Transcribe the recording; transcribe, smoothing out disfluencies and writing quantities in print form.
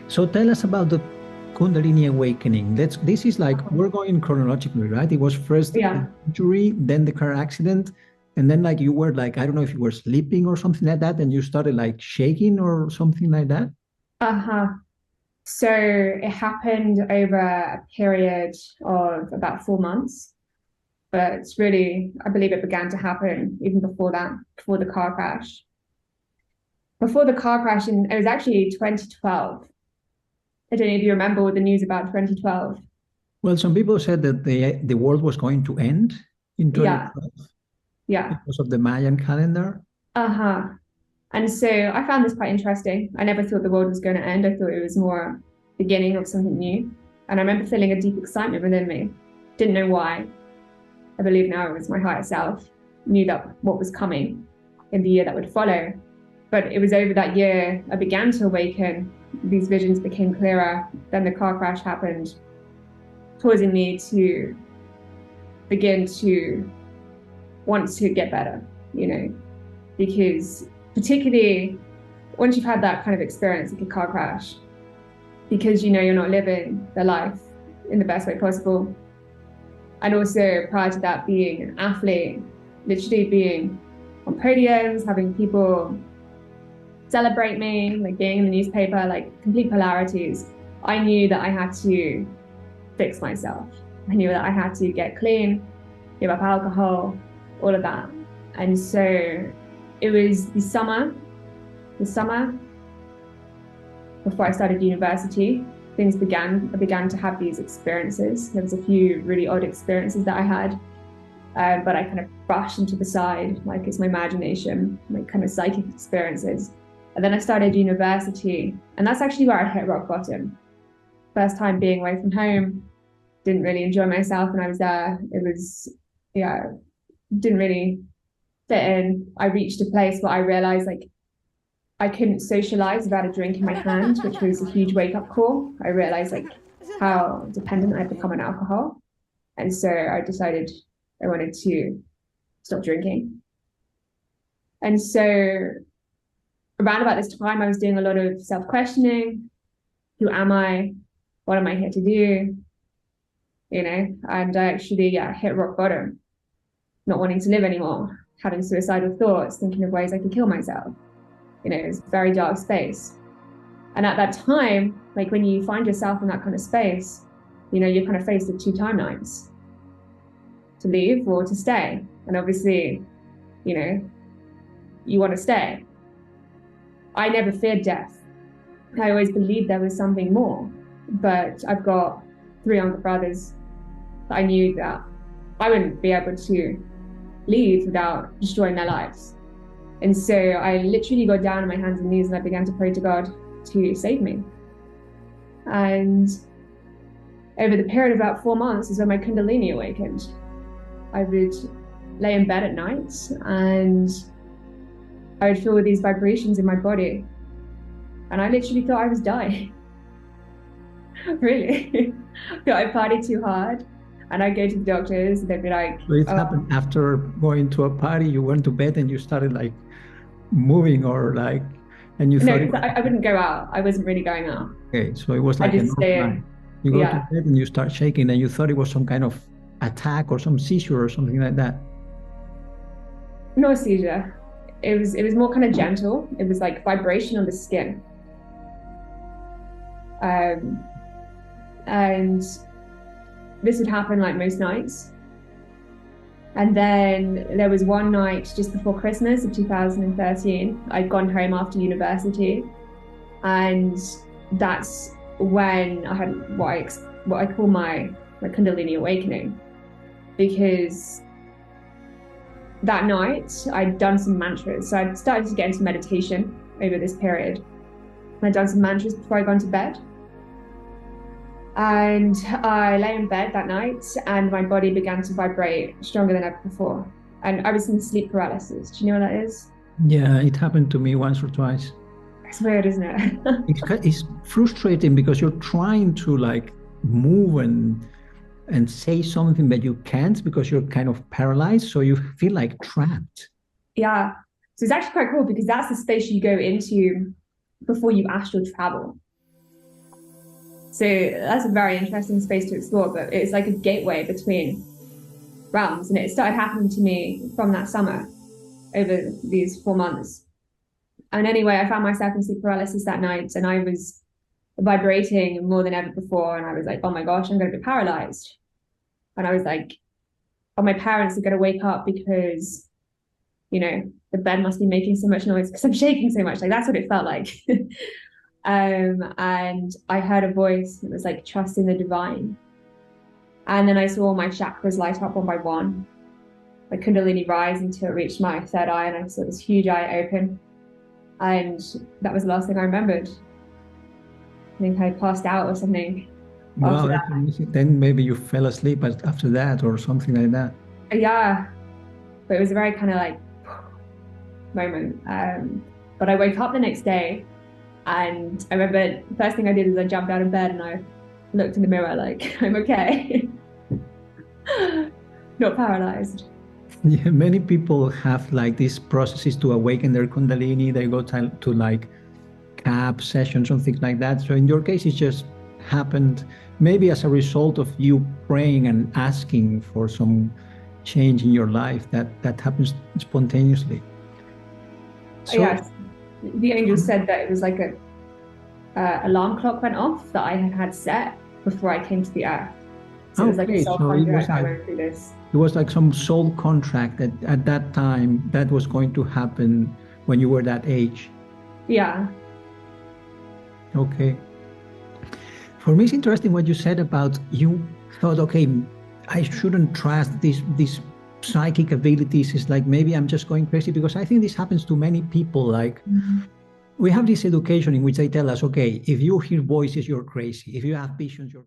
So tell us about the Kundalini Awakening. This is like we're going chronologically, right? It was first the Yeah. injury, then the car accident, and then like you were like, I don't know if you were sleeping or something like that, and you started like shaking or something like that. Uh-huh. So it happened over a period of about 4 months, but it's really, I believe it began to happen even before that, before the car crash. Before the car crash, and it was actually 2012. I don't know if you remember all the news about 2012. Well, some people said that the world was going to end in Yeah, 2012 yeah. because of the Mayan calendar. Uh-huh. And so I found this quite interesting. I never thought the world was going to end. I thought it was more beginning of something new. And I remember feeling a deep excitement within me. Didn't know why. I believe now it was my higher self, knew that what was coming in the year that would follow. But it was over that year I began to awaken. These visions became clearer. Then the car crash happened, causing me to begin to want to get better, because particularly once you've had that kind of experience like a car crash, because you're not living the life in the best way possible. And also prior to that, being an athlete, literally being on podiums, having people celebrate me, like being in the newspaper, like complete polarities. I knew that I had to fix myself. I knew that I had to get clean, give up alcohol, all of that. And so it was the summer before I started university, I began to have these experiences. There was a few really odd experiences that I had, but I kind of brushed them to the side, like it's my imagination, like kind of psychic experiences. And then I started university, and that's actually where I hit rock bottom. First time being away from home, didn't really enjoy myself when I was there. It was, yeah, didn't really fit in. I reached a place where I realized like I couldn't socialize without a drink in my hand, which was a huge wake up call. I realized like how dependent I'd become on alcohol. And so I decided I wanted to stop drinking. And so around about this time, I was doing a lot of self questioning. Who am I? What am I here to do? And I actually, yeah, hit rock bottom, not wanting to live anymore, having suicidal thoughts, thinking of ways I could kill myself. It was a very dark space. And at that time, like when you find yourself in that kind of space, you're kind of faced with two timelines, to leave or to stay. And obviously, you know, you want to stay. I never feared death. I always believed there was something more. But I've got three younger brothers that I knew that I wouldn't be able to leave without destroying their lives. And so I literally got down on my hands and knees and I began to pray to God to save me. And over the period of about 4 months is when my Kundalini awakened. I would lay in bed at night and I would feel these vibrations in my body. And I literally thought I was dying. Really. I thought I partied too hard. And I'd go to the doctors and they'd be like, So it oh, happened after going to a party, you went to bed and you started like moving or like, and you thought no, it because was I wouldn't go out. I wasn't really going out. okay. So it was I like a just normal stay night. in. You go to Yeah. bed and you start shaking and you thought it was some kind of attack or some seizure or something like that. No seizure. It was more kind of gentle. It was like vibration on the skin. Um, and this would happen like most nights. And then there was one night just before Christmas of 2013. I'd gone home after university, and that's when I had what I call my Kundalini Awakening, because that night I'd done some mantras. So I'd started to get into meditation over this period. I'd done some mantras before I gone to bed. And I lay in bed that night and my body began to vibrate stronger than ever before. And I was in sleep paralysis. Do you know what that is? Yeah, it happened to me once or twice. It's weird, isn't it? It's frustrating because you're trying to like move and say something but you can't because you're kind of paralyzed, so you feel like trapped. Yeah. So it's actually quite cool because that's the space you go into before you astral travel. So that's a very interesting space to explore, but it's like a gateway between realms. And it started happening to me from that summer over these 4 months. And anyway, I found myself in sleep paralysis that night, and I was vibrating more than ever before. And I was like, oh my gosh, I'm going to be paralyzed. And I was like, oh, my parents are going to wake up because, the bed must be making so much noise because I'm shaking so much. Like, that's what it felt like. And I heard a voice that was like, trust in the divine. And then I saw my chakras light up one by one, like Kundalini rise until it reached my third eye, and I saw this huge eye open. And that was the last thing I remembered. I think I passed out or something Wow, after that's that. amazing. Then maybe you fell asleep after that or something like that. Yeah, but it was a very kind of like moment. But I woke up the next day, and I remember the first thing I did is I jumped out of bed and I looked in the mirror like, I'm okay, not paralyzed. Yeah, many people have like these processes to awaken their Kundalini. They go to like CAP sessions and things like that. So in your case, it just happened maybe as a result of you praying and asking for some change in your life that happens spontaneously. So, Yes, the angel said that it was like a alarm clock went off that I had set before I came to the earth. So it was like a okay, soul so contract I went through this. it was like some soul contract that at that time that was going to happen when you were that age. Yeah. Okay. For me, it's interesting what you said about you thought, okay, I shouldn't trust these psychic abilities. It's like maybe I'm just going crazy because I think this happens to many people. Like we have this education in which they tell us, okay, if you hear voices, you're crazy. If you have visions, you're